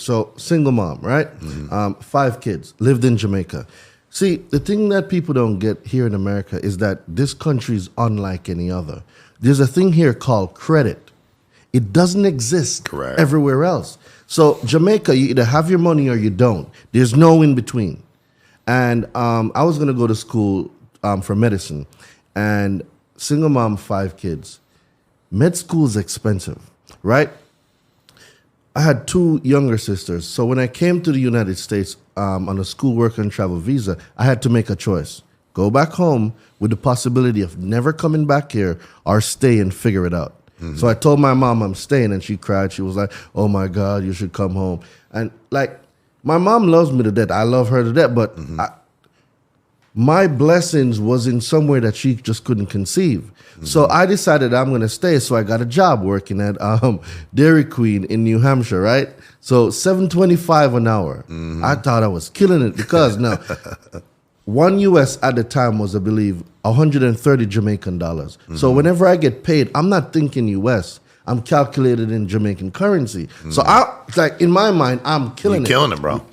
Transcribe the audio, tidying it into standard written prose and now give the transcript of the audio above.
So single mom, right? 5 kids, lived in Jamaica. See, the thing that people don't get here in America is that this country is unlike any other. There's a thing here called credit. It doesn't exist everywhere else. So Jamaica, you either have your money or you don't. There's no in between. And I was going to go to school for medicine. And single mom, 5 kids. Med school is expensive, right? I had 2 younger sisters. So when I came to the United States on a school work and travel visa, I had to make a choice. Go back home with the possibility of never coming back here or stay and figure it out. So I told my mom I'm staying, and she cried. She was like, oh, my God, you should come home. And, like, my mom loves me to death. I love her to death. But my blessings was in somewhere that she just couldn't conceive. So I decided I'm going to stay. So I got a job working at Dairy Queen in New Hampshire, right? So $7.25 an hour. I thought I was killing it because now $1 US at the time was, I believe, 130 Jamaican dollars. So whenever I get paid, I'm not thinking US. I'm calculated in Jamaican currency. So it's like in my mind, I'm killing it. You're killing it, bro.